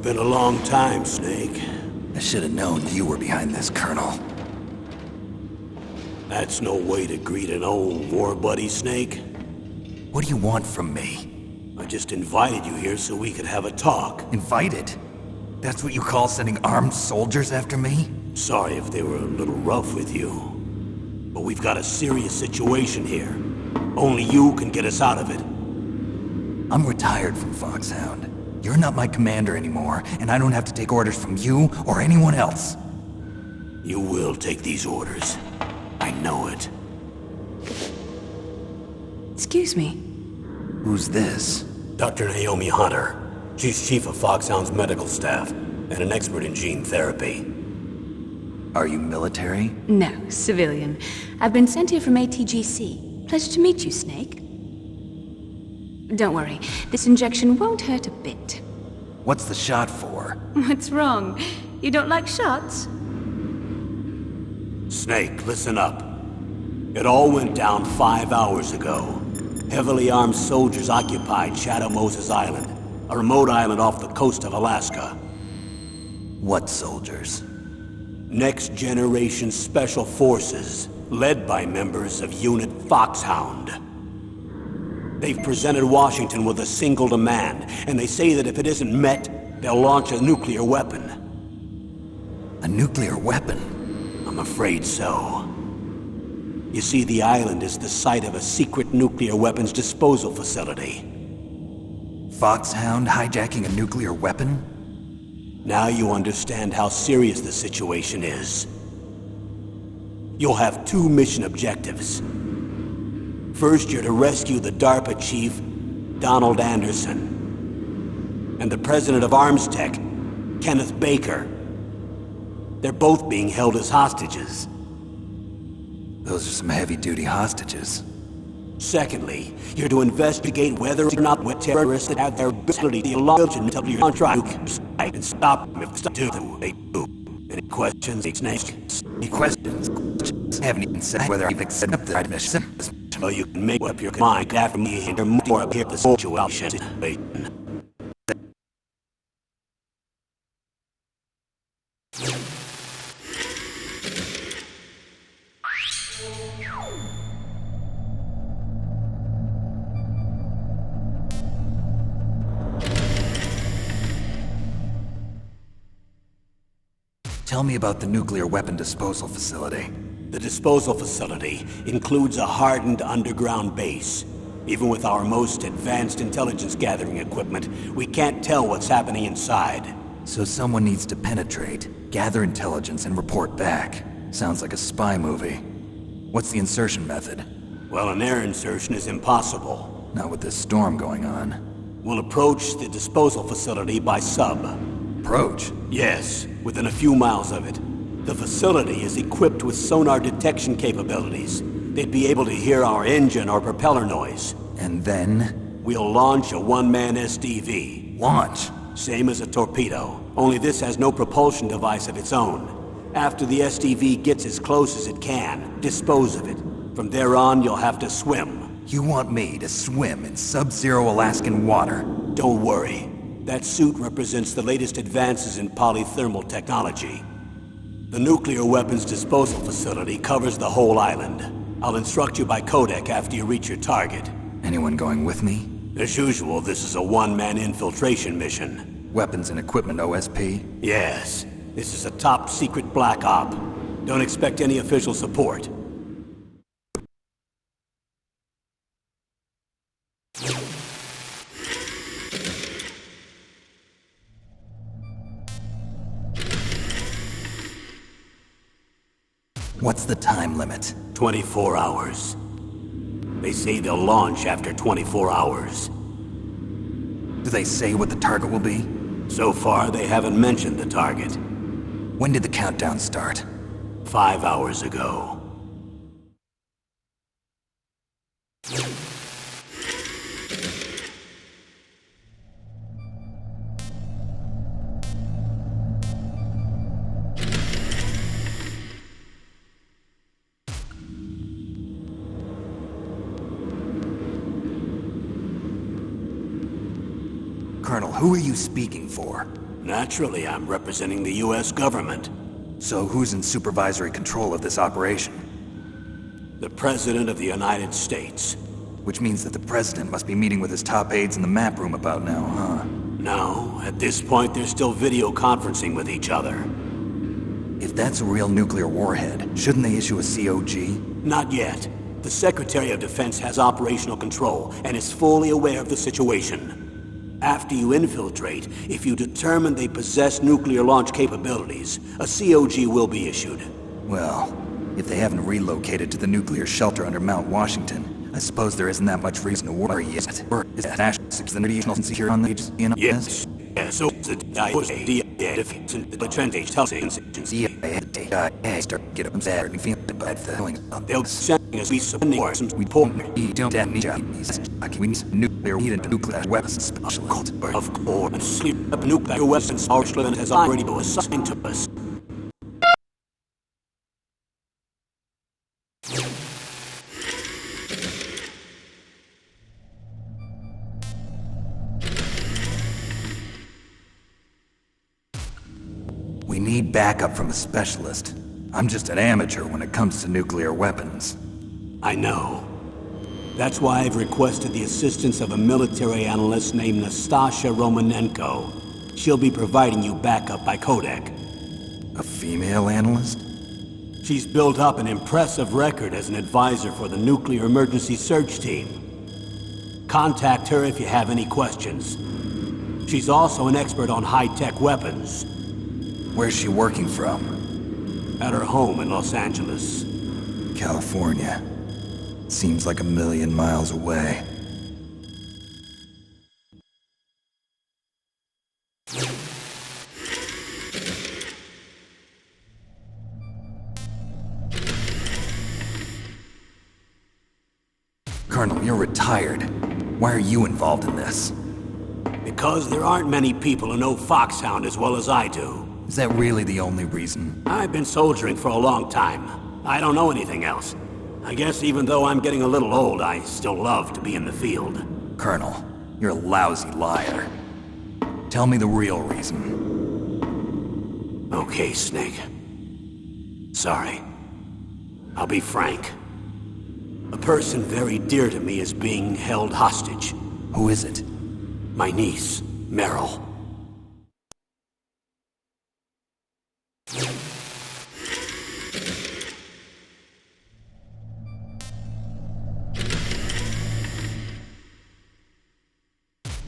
been a long time, Snake. I should have known you were behind this, Colonel. That's no way to greet an old war buddy, Snake. What do you want from me? I just invited you here so we could have a talk. Invited? That's what you call sending armed soldiers after me? Sorry if they were a little rough with you. But we've got a serious situation here. Only you can get us out of it. I'm retired from Foxhound. You're not my commander anymore, and I don't have to take orders from you or anyone else. You will take these orders. I know it. Excuse me. Who's this? Dr. Naomi Hunter. She's chief of Foxhound's medical staff, and an expert in gene therapy. Are you military? No, civilian. I've been sent here from ATGC. Pleasure to meet you, Snake. Don't worry, this injection won't hurt a bit. What's the shot for? What's wrong? You don't like shots? Snake, listen up. It all went down 5 hours ago. Heavily armed soldiers occupied Shadow Moses Island, a remote island off the coast of Alaska. What soldiers? Next Generation Special Forces, led by members of Unit Foxhound. They've presented Washington with a single demand, and they say that if it isn't met, they'll launch a nuclear weapon. A nuclear weapon? I'm afraid so. You see, the island is the site of a secret nuclear weapons disposal facility. Foxhound hijacking a nuclear weapon? Now you understand how serious the situation is. You'll have 2 mission objectives. First, you're to rescue the DARPA chief, Donald Anderson, and the president of Armstech, Kenneth Baker. They're both being held as hostages. Those are some heavy-duty hostages. Secondly, you're to investigate whether or not terrorists that have their ability to launch and tell your contract and stop them if they do. Any questions, Snake? Any questions? I haven't even said whether I've accepted the mission. Well, you can make up your mind after me hear more about the situation. Tell me about the nuclear weapon disposal facility. The disposal facility includes a hardened underground base. Even with our most advanced intelligence gathering equipment, we can't tell what's happening inside. So someone needs to penetrate, gather intelligence, and report back. Sounds like a spy movie. What's the insertion method? Well, an air insertion is impossible. Not with this storm going on. We'll approach the disposal facility by sub. Approach? Yes, within a few miles of it. The facility is equipped with sonar detection capabilities. They'd be able to hear our engine or propeller noise. And then? We'll launch a one-man SDV. Launch? Same as a torpedo, only this has no propulsion device of its own. After the SDV gets as close as it can, dispose of it. From there on, you'll have to swim. You want me to swim in sub-zero Alaskan water? Don't worry. That suit represents the latest advances in polythermal technology. The nuclear weapons disposal facility covers the whole island. I'll instruct you by codec after you reach your target. Anyone going with me? As usual, this is a one-man infiltration mission. Weapons and equipment OSP? Yes. This is a top-secret black op. Don't expect any official support. What's the time limit? 24 hours. They say they'll launch after 24 hours. Do they say what the target will be? So far, they haven't mentioned the target. When did the countdown start? 5 hours ago. Colonel, who are you speaking for? Naturally, I'm representing the U.S. government. So who's in supervisory control of this operation? The President of the United States. Which means that the President must be meeting with his top aides in the map room about now, huh? No, at this point they're still video conferencing with each other. If that's a real nuclear warhead, shouldn't they issue a COG? Not yet. The Secretary of Defense has operational control and is fully aware of the situation. After you infiltrate, if you determine they possess nuclear launch capabilities, a COG will be issued. Well, if they haven't relocated to the nuclear shelter under Mount Washington, I suppose there isn't that much reason to worry yet. Or is that national security on the agency in Yes. Yes, so the defense and the Trinity tells agency. Start get up and start feeling bad feelings. They'll send us some report. We don't have any we need nuclear and nuclear weapons specialists. Of course, and sleep up nuclear weapons our Schliven has already been assigned to us. We need backup from a specialist. I'm just an amateur when it comes to nuclear weapons. I know. That's why I've requested the assistance of a military analyst named Nastasha Romanenko. She'll be providing you backup by Kodak. A female analyst? She's built up an impressive record as an advisor for the Nuclear Emergency Search Team. Contact her if you have any questions. She's also an expert on high-tech weapons. Where's she working from? At her home in Los Angeles. California. Seems like 1,000,000 miles away. Colonel, you're retired. Why are you involved in this? Because there aren't many people who know Foxhound as well as I do. Is that really the only reason? I've been soldiering for a long time. I don't know anything else. I guess even though I'm getting a little old, I still love to be in the field. Colonel, you're a lousy liar. Tell me the real reason. Okay, Snake. Sorry. I'll be frank. A person very dear to me is being held hostage. Who is it? My niece, Meryl.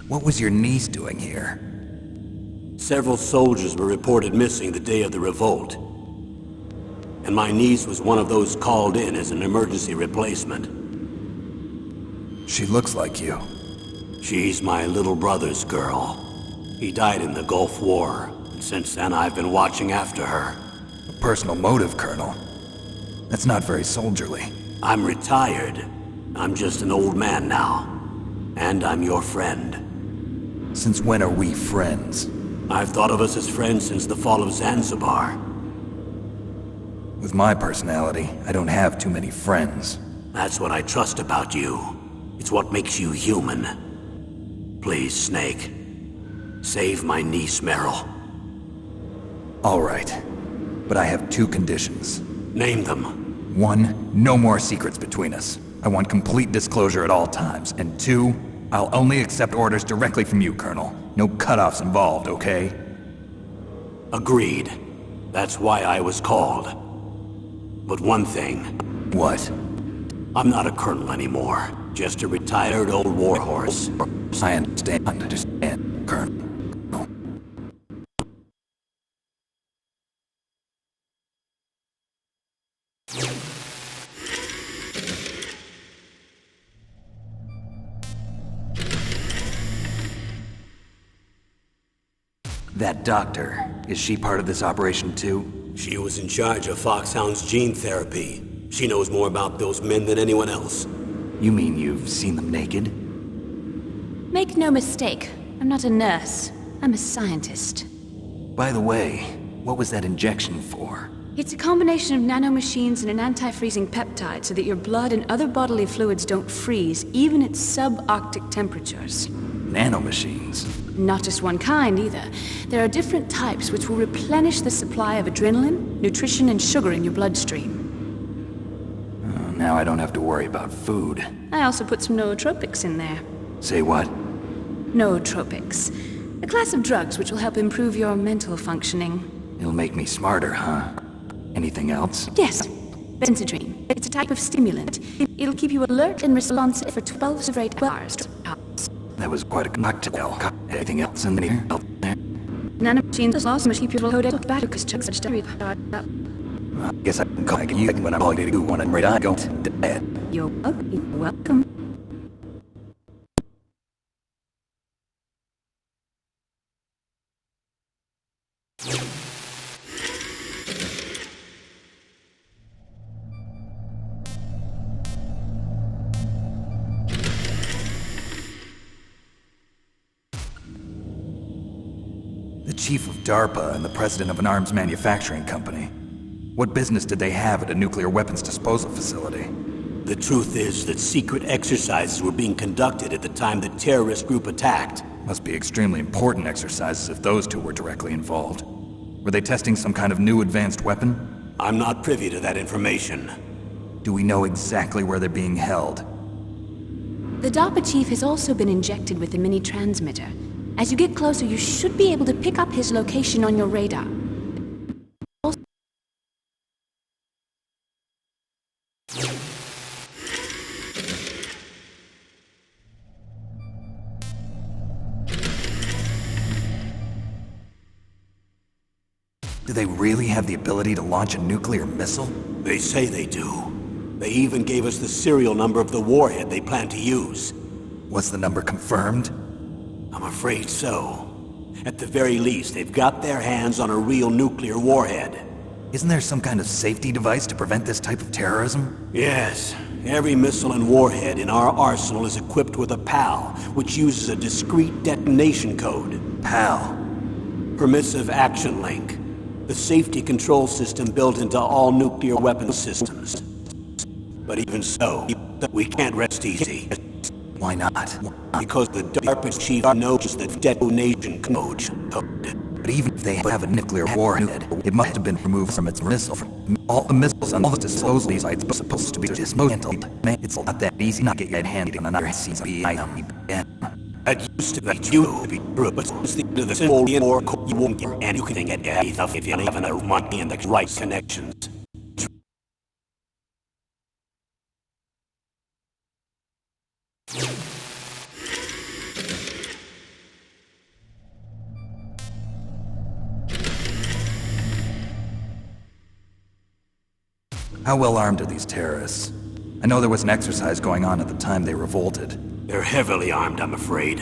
What was your niece doing here? Several soldiers were reported missing the day of the revolt. And my niece was one of those called in as an emergency replacement. She looks like you. She's my little brother's girl. He died in the Gulf War, and since then I've been watching after her. A personal motive, Colonel. That's not very soldierly. I'm retired. I'm just an old man now. And I'm your friend. Since when are we friends? I've thought of us as friends since the fall of Zanzibar. With my personality, I don't have too many friends. That's what I trust about you. It's what makes you human. Please, Snake. Save my niece, Meryl. All right. But I have 2 conditions. Name them. 1, no more secrets between us. I want complete disclosure at all times. And 2, I'll only accept orders directly from you, Colonel. No cutoffs involved, okay? Agreed. That's why I was called. But one thing. What? I'm not a colonel anymore. Just a retired old warhorse. I understand, Colonel. That doctor, is she part of this operation too? She was in charge of Foxhound's gene therapy. She knows more about those men than anyone else. You mean you've seen them naked? Make no mistake, I'm not a nurse. I'm a scientist. By the way, what was that injection for? It's a combination of nanomachines and an anti-freezing peptide so that your blood and other bodily fluids don't freeze, even at subarctic temperatures. Nanomachines. Not just one kind, either. There are different types which will replenish the supply of adrenaline, nutrition, and sugar in your bloodstream. Now I don't have to worry about food. I also put some nootropics in there. Say what? Nootropics. A class of drugs which will help improve your mental functioning. It'll make me smarter, huh? Anything else? Yes, benzodrine. It's a type of stimulant. It'll keep you alert and responsive for 12 straight hours. That was quite a cocktail. Anything else in there? Nanomachines also keep you loaded with tobacco chugs. I guess I can call you when I'm all to do one and ready to go to bed. You're welcome. The chief of DARPA and the president of an arms manufacturing company. What business did they have at a nuclear weapons disposal facility? The truth is that secret exercises were being conducted at the time the terrorist group attacked. Must be extremely important exercises if those two were directly involved. Were they testing some kind of new advanced weapon? I'm not privy to that information. Do we know exactly where they're being held? The DARPA chief has also been injected with a mini transmitter. As you get closer, you should be able to pick up his location on your radar. Do they really have the ability to launch a nuclear missile? They say they do. They even gave us the serial number of the warhead they plan to use. Was the number confirmed? I'm afraid so. At the very least, they've got their hands on a real nuclear warhead. Isn't there some kind of safety device to prevent this type of terrorism? Yes. Every missile and warhead in our arsenal is equipped with a PAL, which uses a discrete detonation code. PAL. Permissive Action Link. The safety control system built into all nuclear weapon systems. But even so, we can't rest easy. Why not? Because the DARPA chief knows the detonation code. But even if they have a nuclear warhead, it must have been removed from its missile. All the missiles on all the disposal sites are supposed to be dismantled. It's not that easy not to get handy on another CBI. That used to be true, but since the end of the Civil War, you won't get anything at anything if you have enough money and the right connections. How well armed are these terrorists? I know there was an exercise going on at the time they revolted. They're heavily armed, I'm afraid.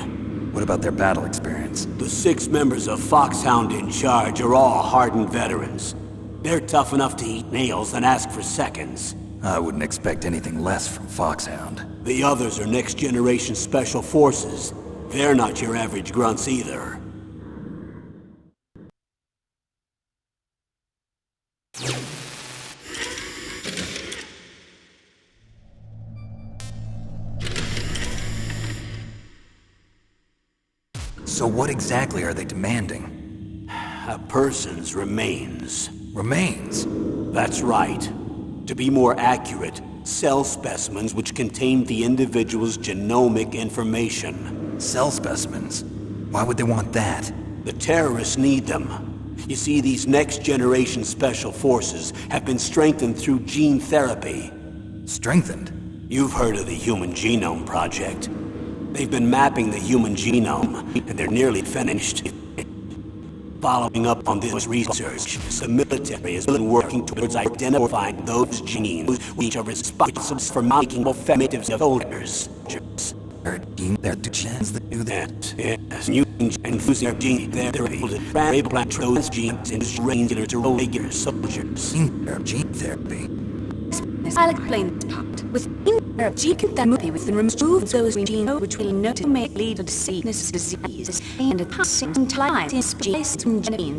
What about their battle experience? The 6 members of Foxhound in charge are all hardened veterans. They're tough enough to eat nails and ask for seconds. I wouldn't expect anything less from Foxhound. The others are next-generation special forces. They're not your average grunts either. So what exactly are they demanding? A person's remains. Remains? That's right. To be more accurate, cell specimens which contain the individual's genomic information. Cell specimens? Why would they want that? The terrorists need them. You see, these next-generation special forces have been strengthened through gene therapy. Strengthened? You've heard of the Human Genome Project. They've been mapping the human genome, and they're nearly finished. Following up on this research, the military has been working towards identifying those genes which are responsible for making effective soldiers. There are two genes that do that. Yes, using and fusing their gene, they're able to plant those genes into regular soldiers. Gene therapy. I'll explain this part. With gene therapy, we can remove those genes which will know to may lead to sickness, disease, and at the same time, genes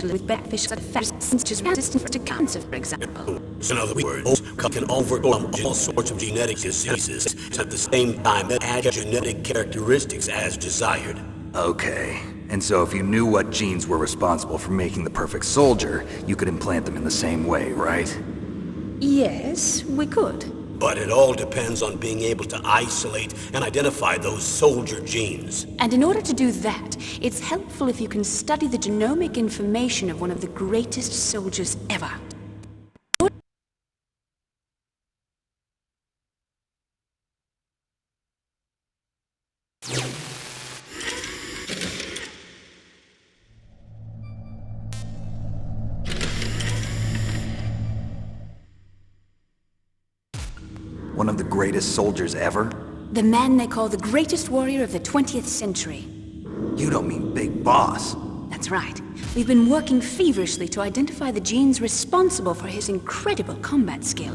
with beneficial effects, such as resistance to cancer, for example. In other words, can overcome all sorts of genetic diseases, and at the same time add genetic characteristics as desired. Okay. And so if you knew what genes were responsible for making the perfect soldier, you could implant them in the same way, right? Yes, we could. But it all depends on being able to isolate and identify those soldier genes. And in order to do that, it's helpful if you can study the genomic information of one of the greatest soldiers ever. One of the greatest soldiers ever? The man they call the greatest warrior of the 20th century. You don't mean Big Boss. That's right. We've been working feverishly to identify the genes responsible for his incredible combat skill.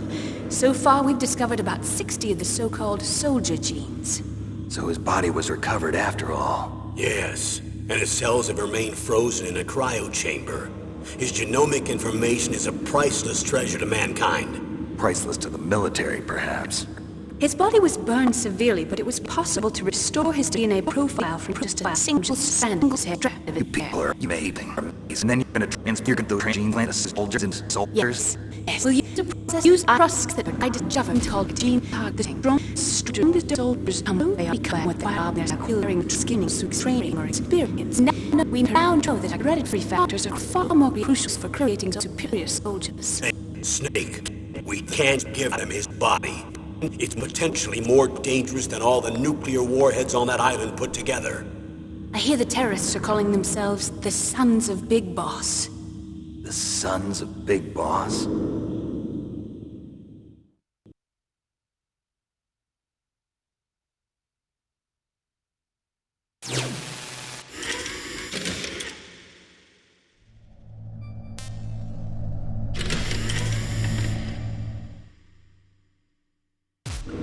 So far, we've discovered about 60 of the so-called soldier genes. So his body was recovered after all. Yes, and his cells have remained frozen in a cryo chamber. His genomic information is a priceless treasure to mankind. Priceless to the military, perhaps. His body was burned severely, but it was possible to restore his DNA profile from just a single single strand of You it. people are amazing. And then you're gonna transfer those gene plant soldiers into soldiers? Yes. Will you use a process that I discovered called gene targeting? Strongest soldiers they become what they are. There's a clearing skinning training or experience. Now we now know that hereditary factors are far more crucial for creating superior soldiers. Snake, we can't give him his body. It's potentially more dangerous than all the nuclear warheads on that island put together. I hear the terrorists are calling themselves the Sons of Big Boss. The Sons of Big Boss?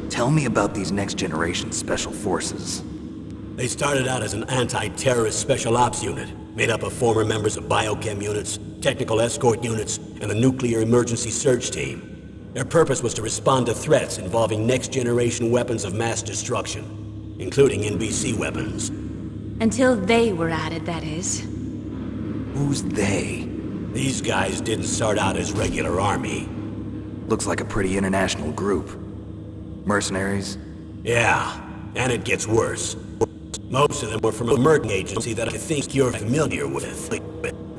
Tell me about these next-generation special forces. They started out as an anti-terrorist special ops unit, made up of former members of biochem units, technical escort units, and the nuclear emergency search team. Their purpose was to respond to threats involving next-generation weapons of mass destruction, including NBC weapons. Until they were added, that is. Who's they? These guys didn't start out as regular army. Looks like a pretty international group. Mercenaries? Yeah, and it gets worse. Most of them were from a merging agency that I think you're familiar with.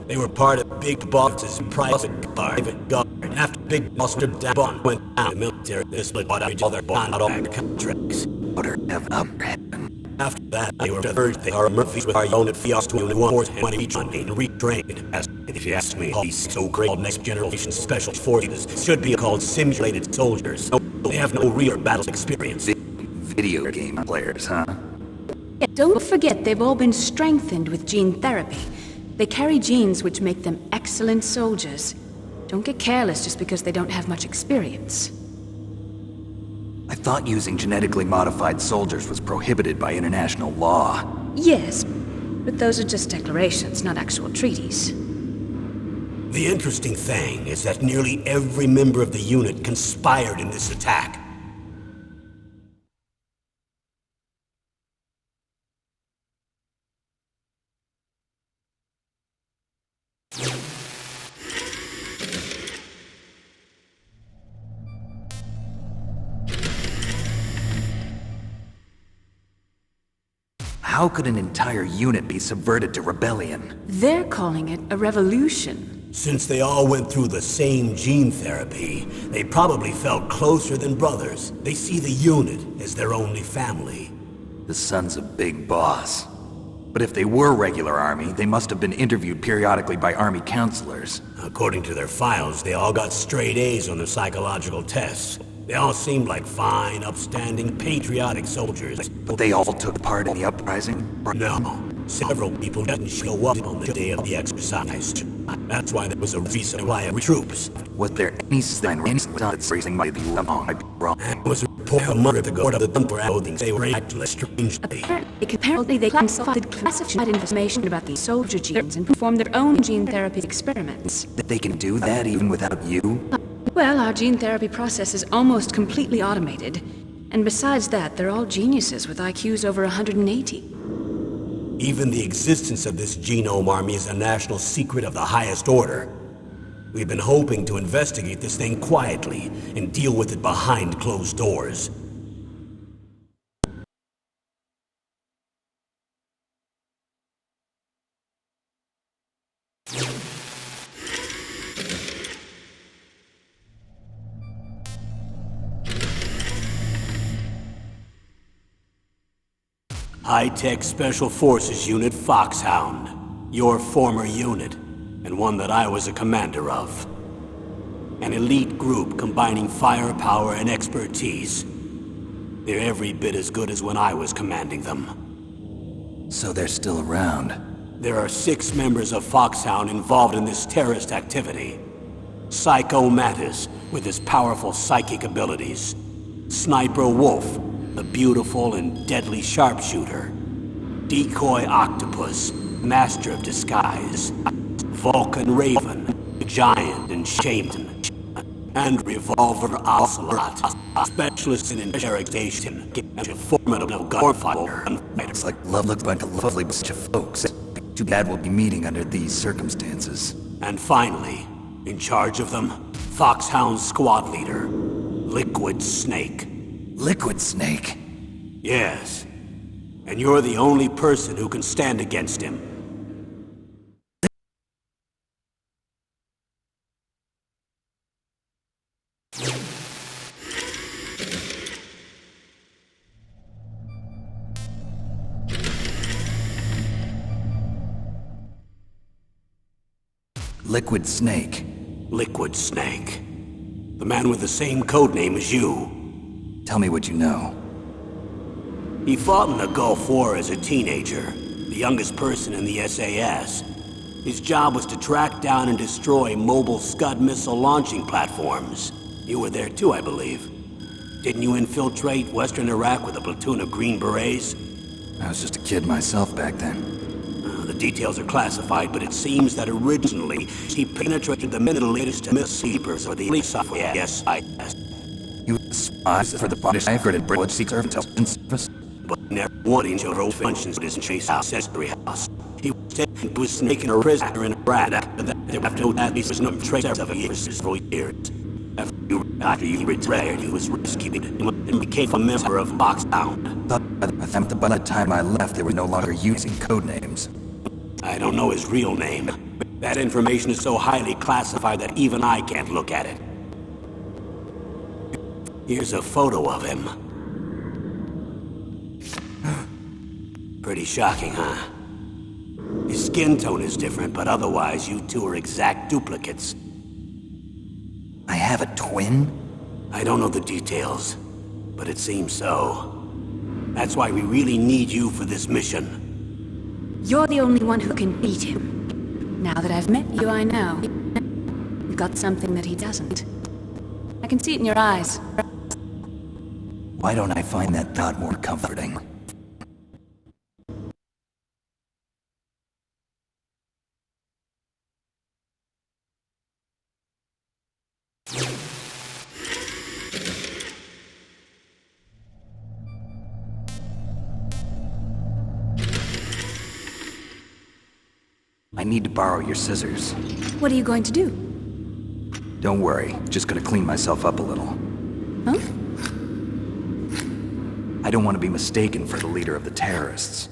They were part of Big Boss's private guard. After Big Boss went down, the military, they split out all their bond contracts. After that, they were merged. They are Murphy's with our own at Fios 21 and retrained. As if you ask me, these so-called next-generation special forces should be called simulated soldiers. They have no real battle experience. Video game players, huh? Yeah, don't forget they've all been strengthened with gene therapy. They carry genes which make them excellent soldiers. Don't get careless just because they don't have much experience. I thought using genetically modified soldiers was prohibited by international law. Yes, but those are just declarations, not actual treaties. The interesting thing is that nearly every member of the unit conspired in this attack. How could an entire unit be subverted to rebellion? They're calling it a revolution. Since they all went through the same gene therapy, they probably felt closer than brothers. They see the unit as their only family. The Sons of Big Boss. But if they were regular army, they must have been interviewed periodically by army counselors. According to their files, they all got straight A's on their psychological tests. They all seemed like fine, upstanding, patriotic soldiers. But they all took part in the uprising? No. Several people didn't show up on the day of the exercise. That's why there was a resupply of troops. Was there any sign that's raising by the wrong? It was a report a month ago of the dumper clothing. They were acting strangely. Apparently they classified information about the soldier genes and performed their own gene therapy experiments. They can do that even without you? Well, our gene therapy process is almost completely automated. And besides that, they're all geniuses with IQs over 180. Even the existence of this genome army is a national secret of the highest order. We've been hoping to investigate this thing quietly and deal with it behind closed doors. High-Tech Special Forces Unit Foxhound. Your former unit, and one that I was a commander of. An elite group combining firepower and expertise. They're every bit as good as when I was commanding them. So they're still around. There are 6 members of Foxhound involved in this terrorist activity. Psycho Mantis, with his powerful psychic abilities. Sniper Wolf, the beautiful and deadly sharpshooter. Decoy Octopus, master of disguise. Vulcan Raven, giant and shaman. And Revolver Ocelot, specialist in interrogation, and a formidable gunfighter. It's like looks like a lovely bunch of folks. Too bad we'll be meeting under these circumstances. And finally, in charge of them, Foxhound squad leader, Liquid Snake. Liquid Snake? Yes. And you're the only person who can stand against him. Liquid Snake. Liquid Snake. The man with the same codename as you. Tell me what you know. He fought in the Gulf War as a teenager, the youngest person in the SAS. His job was to track down and destroy mobile Scud missile launching platforms. You were there too, I believe. Didn't you infiltrate Western Iraq with a platoon of Green Berets? I was just a kid myself back then. The details are classified, but it seems that originally he penetrated the Middle East missile or the elite software. Yes, He was spies for the British and British Secret Intelligence Service. But never wanting to roll functions with his chase ancestry house. He was making a prisoner in Iraq, and that after that he was no trace of years for years. After you retired, he was rescued and became a member of Foxhound. By the time I left, they were no longer using codenames. I don't know his real name. That information is so highly classified that even I can't look at it. Here's a photo of him. Pretty shocking, huh? His skin tone is different, but otherwise you two are exact duplicates. I have a twin? I don't know the details, but it seems so. That's why we really need you for this mission. You're the only one who can beat him. Now that I've met you, I know. You've got something that he doesn't. I can see it in your eyes. Why don't I find that thought more comforting? I need to borrow your scissors. What are you going to do? Don't worry, just gonna clean myself up a little. Huh? I don't want to be mistaken for the leader of the terrorists.